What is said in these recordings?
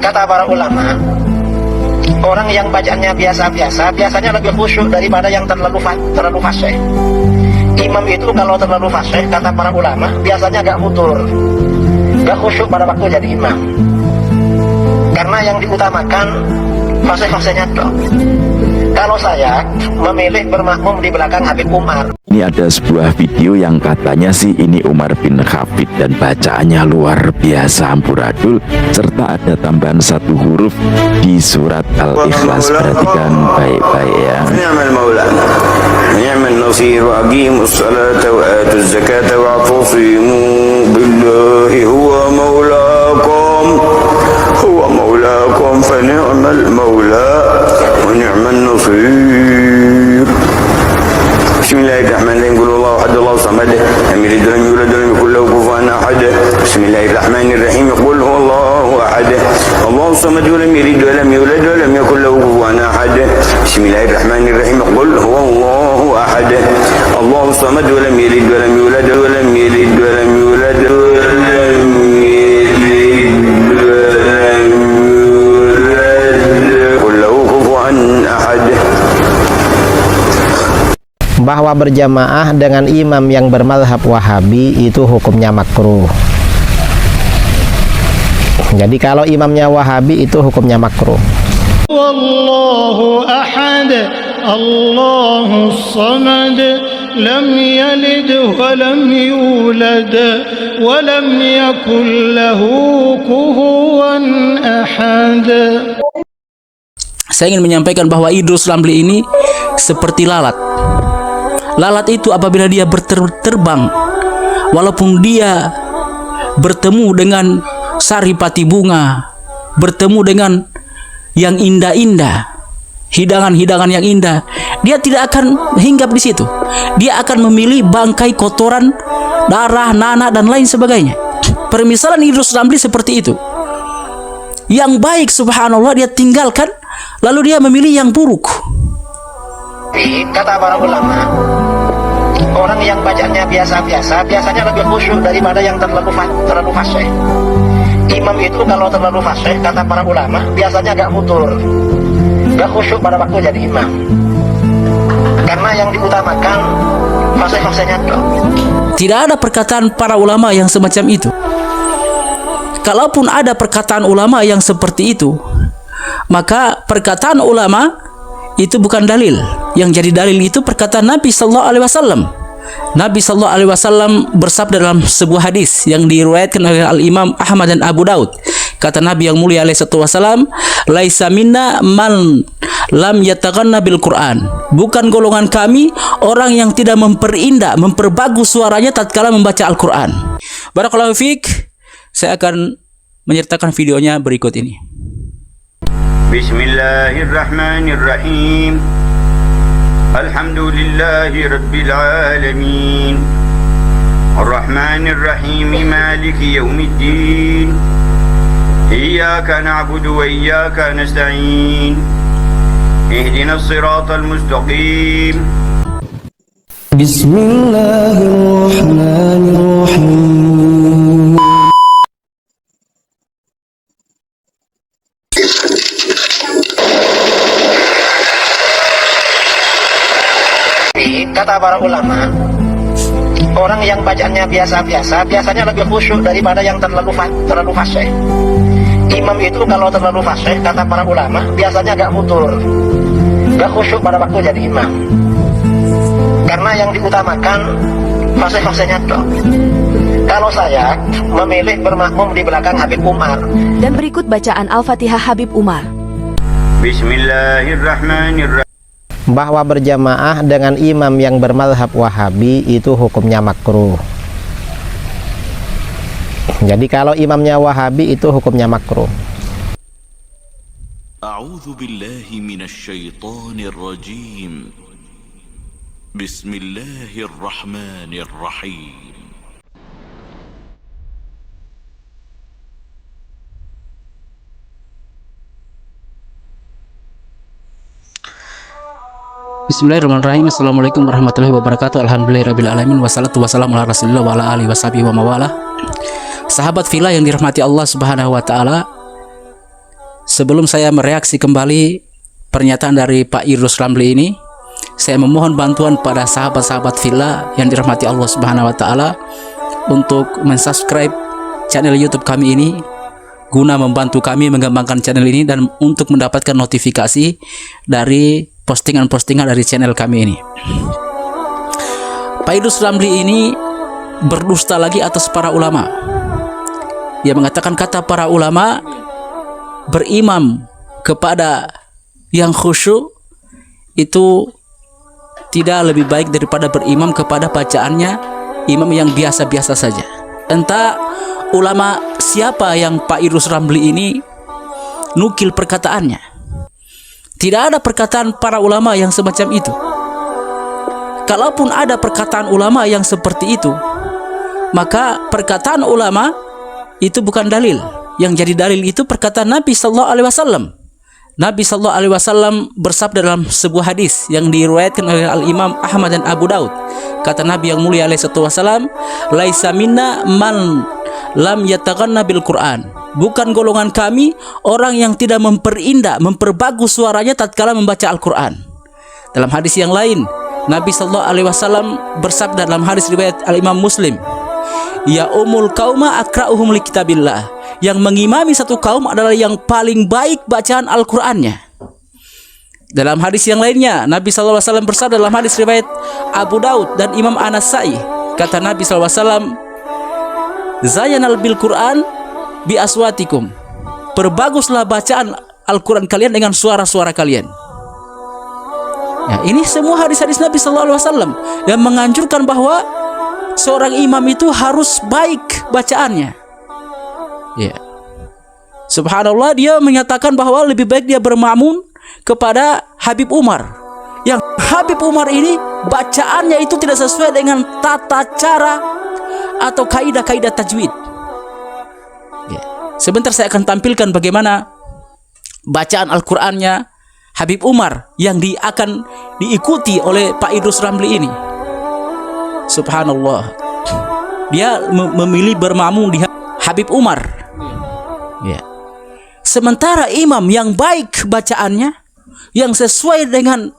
kata para ulama, orang yang bacaannya biasa-biasa biasanya lebih khusyuk daripada yang terlalu fasih. Imam itu kalau terlalu fasih, kata para ulama, biasanya agak futur, gak khusyuk pada waktu jadi imam, karena yang diutamakan fasih-fasihnya toh. Kalau saya memilih bermakmum di belakang Habib Umar. Ini ada sebuah video yang katanya sih ini Umar bin Khattab dan bacaannya luar biasa amburadul, serta ada tambahan satu huruf di surat Al-Ikhlas. Perhatikan baik-baik ya. Ni'mal maula ni'mal nasir wa aqimus salata wa atuz zakata wa atasimu billahi huwa maulakum fa ni'mal maula wa ni'man nasir. Bismillahirrahmanirrahim. Qul huwallahu ahad, Allahu samad, lam yalid wa lam yulad wa lam yakul lahu kufuwan ahad. Bismillahirrahmanirrahim. Qul huwallahu ahad, Allahu samad, lam yalid wa lam yulad wa lam yakul lahu kufuwan ahad. Bismillahirrahmanirrahim. Qul huwallahu ahad, Allahu samad, lam yalid wa lam yulad wa lam yalid wa lam yulad wa lam yalid wa lam yakul lahu kufuwan ahad. Bahwa berjamaah dengan imam yang bermadzhab Wahabi itu hukumnya makruh. Jadi kalau imamnya Wahabi itu hukumnya makruh. Wallahu ahad, Allahus samad, lam yalid wa lam yulad wa lam yakul lahu kufuwan ahad. Saya ingin menyampaikan bahwa Idrus Ramli ini seperti lalat. Lalat itu apabila dia terbang, walaupun dia bertemu dengan saripati bunga, bertemu dengan yang indah-indah, hidangan-hidangan yang indah, dia tidak akan hinggap di situ. Dia akan memilih bangkai, kotoran, darah, nanah, dan lain sebagainya. Permisalan Idrus Ramli seperti itu. Yang baik subhanallah dia tinggalkan, lalu dia memilih yang buruk. Kata para ulama, orang yang bacaannya biasa-biasa biasanya lebih khusyuk daripada yang terlalu fasih. Imam itu kalau terlalu fasih, kata para ulama, biasanya agak futur, gak khusyuk pada waktu jadi imam, karena yang diutamakan fasih-fasihnya toh. Tidak ada perkataan para ulama yang semacam itu. Kalaupun ada perkataan ulama yang seperti itu, maka perkataan ulama itu bukan dalil. Yang jadi dalil itu perkataan Nabi sallallahu alaihi wasallam. Nabi sallallahu alaihi wasallam bersabda dalam sebuah hadis yang diriwayatkan oleh Al-Imam Ahmad dan Abu Daud. Kata Nabi yang mulia alaihi wasallam, "Laisa minna man lam yataghanna bil Qur'an." Bukan golongan kami orang yang tidak memperindah, memperbagus suaranya tatkala membaca Al-Qur'an. Barakallahu fiik. Saya akan menyertakan videonya berikut ini. Bismillahirrahmanirrahim. Alhamdulillahi rabbil alamin. Ar-Rahmanir-Rahim, Maliki yaumiddin. Iyyaka na'budu wa iyyaka nasta'in. Ihdinas siratal mustaqim. Bismillahirrahmanirrahim. Kata para ulama, orang yang bacaannya biasa-biasa biasanya lebih khusyuk daripada yang terlalu fasih. Imam itu kalau terlalu fasih, kata para ulama, biasanya agak futur, gak khusyuk pada waktu jadi imam, karena yang diutamakan fasih-fasihnya toh. Kalau saya memilih bermakmum di belakang Habib Umar. Dan berikut bacaan Al-Fatihah Habib Umar. Bismillahirrahmanirrahim. Bahwa berjamaah dengan imam yang bermadzhab Wahabi itu hukumnya makruh. Jadi kalau imamnya Wahabi itu hukumnya makruh. A'udzu billahi minasy syaithanir rajim. Bismillahirrahmanirrahim. Bismillahirrahmanirrahim. Assalamualaikum warahmatullahi wabarakatuh. Alhamdulillahirrahmanirrahim. Wassalatu wassalamu ala rasulillah wa ala alihi washabihi wa mawala. Sahabat fillah yang dirahmati Allah subhanahu wa ta'ala, Sebelum saya mereaksi kembali pernyataan dari Pak Idrus Ramli ini, saya memohon bantuan pada sahabat-sahabat Villa yang dirahmati Allah Subhanahu wa taala untuk mensubscribe channel YouTube kami ini guna membantu kami mengembangkan channel ini dan untuk mendapatkan notifikasi dari postingan-postingan dari channel kami ini. Pak Idrus Ramli ini berdusta lagi atas para ulama. Ia mengatakan kata para ulama, berimam kepada yang khusyuk itu tidak lebih baik daripada berimam kepada bacaannya imam yang biasa-biasa saja. Entah ulama siapa yang Pak Idrus Ramli ini nukil perkataannya. Tidak ada perkataan para ulama yang semacam itu. Kalaupun ada perkataan ulama yang seperti itu, maka perkataan ulama itu bukan dalil. Yang jadi dalil itu perkataan Nabi sallallahu alaihi wasallam. Nabi sallallahu alaihi wasallam bersabda dalam sebuah hadis yang diriwayatkan oleh Al-Imam Ahmad dan Abu Daud. Kata Nabi yang mulia alaihi wasallam, "Laisa minna man lam yataghanna bil Qur'an." Bukan golongan kami orang yang tidak memperindah, memperbagus suaranya tatkala membaca Al-Qur'an. Dalam hadis yang lain, Nabi sallallahu alaihi wasallam bersabda dalam hadis riwayat Al-Imam Muslim, "Ya umul qauma akra'uhum li kitabillah." Yang mengimami satu kaum adalah yang paling baik bacaan Al-Qur'annya. Dalam hadis yang lainnya, Nabi sallallahu alaihi wasallam bersabda dalam hadis riwayat Abu Daud dan Imam An-Nasa'i, kata Nabi sallallahu alaihi wasallam, "Zayanal bil Qur'an bi aswatikum." Perbaguslah bacaan Al-Qur'an kalian dengan suara-suara kalian. Ya, ini semua hadis-hadis Nabi sallallahu alaihi wasallam yang menganjurkan bahwa seorang imam itu harus baik bacaannya. Ya. Subhanallah, dia menyatakan bahwa lebih baik dia bermakmum kepada Habib Umar. Yang Habib Umar ini bacaannya itu tidak sesuai dengan tata cara atau kaidah-kaidah tajwid. Ya. Sebentar saya akan tampilkan bagaimana bacaan Al-Qur'annya Habib Umar yang akan diikuti oleh Pak Idrus Ramli ini. Subhanallah, dia memilih bermakmum di Habib Umar. Ya. Sementara imam yang baik bacaannya, yang sesuai dengan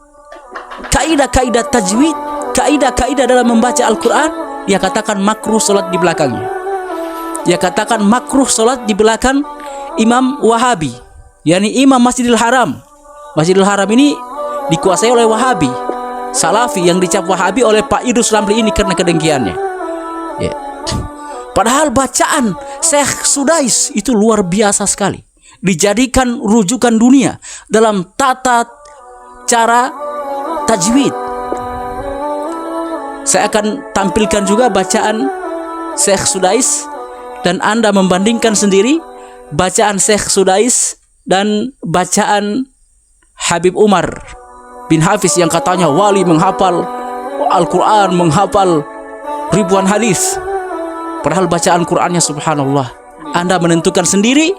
kaidah-kaidah tajwid, kaidah-kaidah dalam membaca Al-Quran, dia katakan makruh solat di belakangnya. Dia katakan makruh solat di belakang Imam Wahabi, yakni Imam Masjidil Haram. Masjidil Haram ini dikuasai oleh Wahabi, Salafi yang dicap Wahabi oleh Pak Idrus Ramli ini karena kedengkiannya. Ya. Padahal bacaan Syekh Sudais itu luar biasa sekali, dijadikan rujukan dunia dalam tata cara tajwid. Saya akan tampilkan juga bacaan Syekh Sudais dan Anda membandingkan sendiri bacaan Syekh Sudais dan bacaan Habib Umar bin Hafiz yang katanya wali, menghafal Al-Quran, menghafal ribuan hadis. Padahal bacaan Qur'annya subhanallah. Anda menentukan sendiri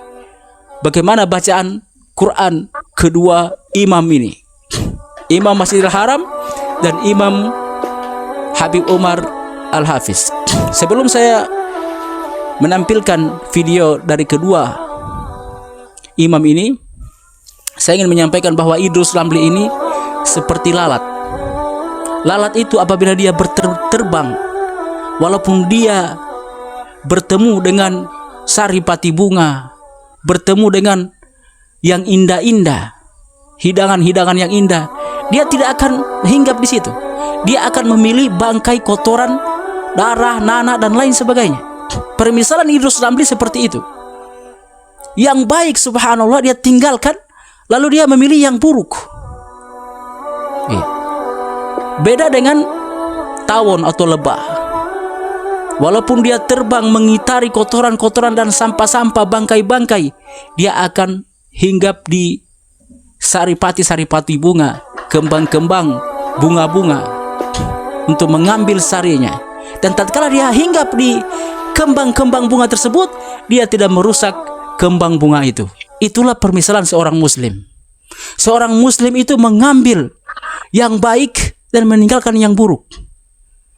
bagaimana bacaan Quran kedua imam ini, Imam Masjidil Haram dan Imam Habib Umar Al-Hafiz. Sebelum saya menampilkan video dari kedua imam ini, saya ingin menyampaikan bahwa Idrus Ramli ini seperti lalat. Lalat itu apabila dia terbang, walaupun dia bertemu dengan saripati bunga, bertemu dengan yang indah-indah, hidangan-hidangan yang indah, dia tidak akan hinggap di situ. Dia akan memilih bangkai kotoran, darah, nanah dan lain sebagainya. Permisalan Idrus Ramli seperti itu. Yang baik subhanallah dia tinggalkan, lalu dia memilih yang buruk. Beda dengan tawon atau lebah. Walaupun dia terbang mengitari kotoran-kotoran dan sampah-sampah, bangkai-bangkai, dia akan hinggap di saripati-saripati bunga, kembang-kembang, bunga-bunga untuk mengambil sarinya. Dan tatkala dia hinggap di kembang-kembang bunga tersebut, dia tidak merusak kembang bunga itu. Itulah permisalan seorang muslim. Seorang muslim itu mengambil yang baik dan meninggalkan yang buruk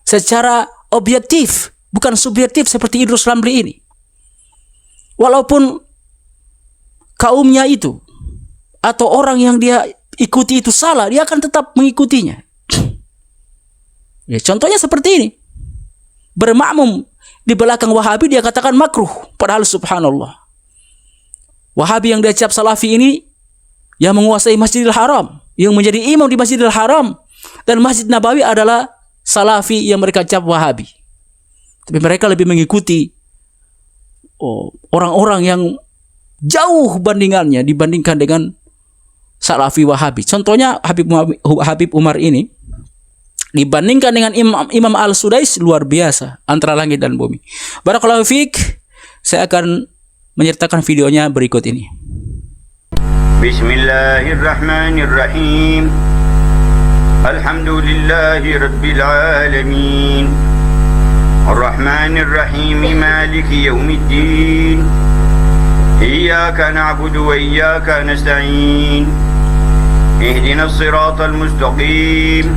secara objektif, bukan subjektif seperti Idrus Ramli ini. Walaupun kaumnya itu atau orang yang dia ikuti itu salah, dia akan tetap mengikutinya. Ya, contohnya seperti ini. Bermakmum di belakang Wahabi dia katakan makruh, padahal subhanallah, Wahabi yang dia cap salafi ini yang menguasai Masjidil Haram, yang menjadi imam di Masjidil Haram dan Masjid Nabawi adalah salafi yang mereka cap Wahabi. Tapi mereka lebih mengikuti orang-orang yang jauh bandingannya dibandingkan dengan salafi Wahabi. Contohnya Habib Umar ini dibandingkan dengan Imam Al-Sudais luar biasa, antara langit dan bumi. Barakallahu fiik. Saya akan menyertakan videonya berikut ini. Bismillahirrahmanirrahim. Alhamdulillahi rabbil alamin. Ar-Rahmanir-Rahim, Maliki yaumiddin. Iyyaka na'budu wa iyyaka nasta'in. Ihdinas siratal mustaqim.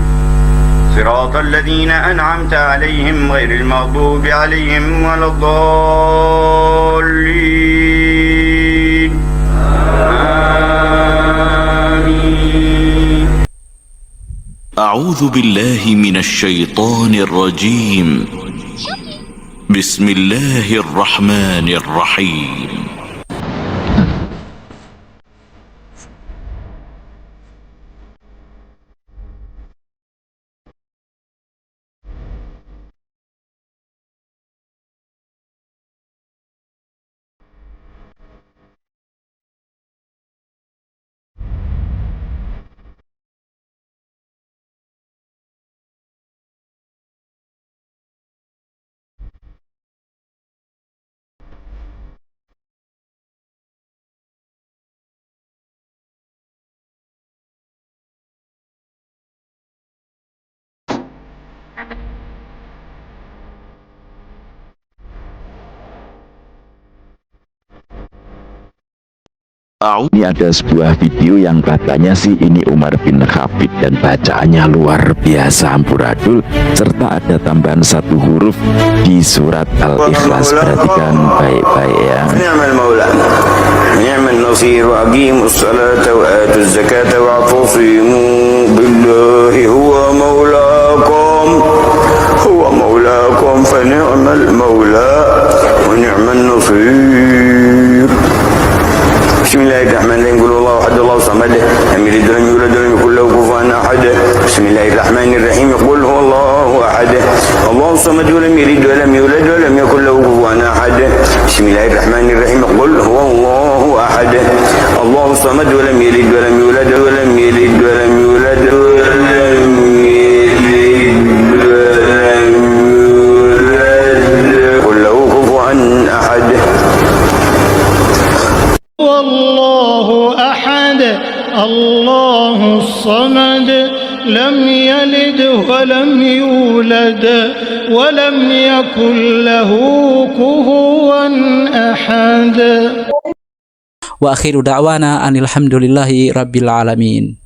Siratal ladzina an'amta 'alaihim ghairil maghdubi 'alaihim waladdallin. Amin. أعوذ بالله من الشيطان الرجيم. بسم الله الرحمن الرحيم. Ini ada sebuah video yang katanya sih ini Umar bin Khaffid dan bacaannya luar biasa amburadul, serta ada tambahan satu huruf di surat Al-Ikhlas. Perhatikan baik-baik ya. Ni'mal maula, ni'mal nasir, wa aqimus salata wa atuz zakata wa atasimu billahi huwa maulakum fa ni'mal maula wa ni'mal nasir. Bismillahirrahmanirrahim. Qul huwallahu ahad, Allahu samad, lam yalid wa lam yulad wa lam yakul lahu kufuwan ahad. Bismillahirrahmanirrahim. Qul huwallahu ahad, Allahu samad, lam yalid wa lam yulad wa lam yakul lahu kufuwan ahad. Bismillahirrahmanirrahim. Qul huwallahu ahad, Allahu samad, lam yalid wa lam yulad wa lam yalid wa lam yulad wa lam yalid wa lam yulad qul lahu kufuwan ahad. والله أحد الله الصمد لم يلد ولم يولد ولم يكن له كفوا أحد. Wa akhiru da'wana anil hamdulillahi rabbil alamin.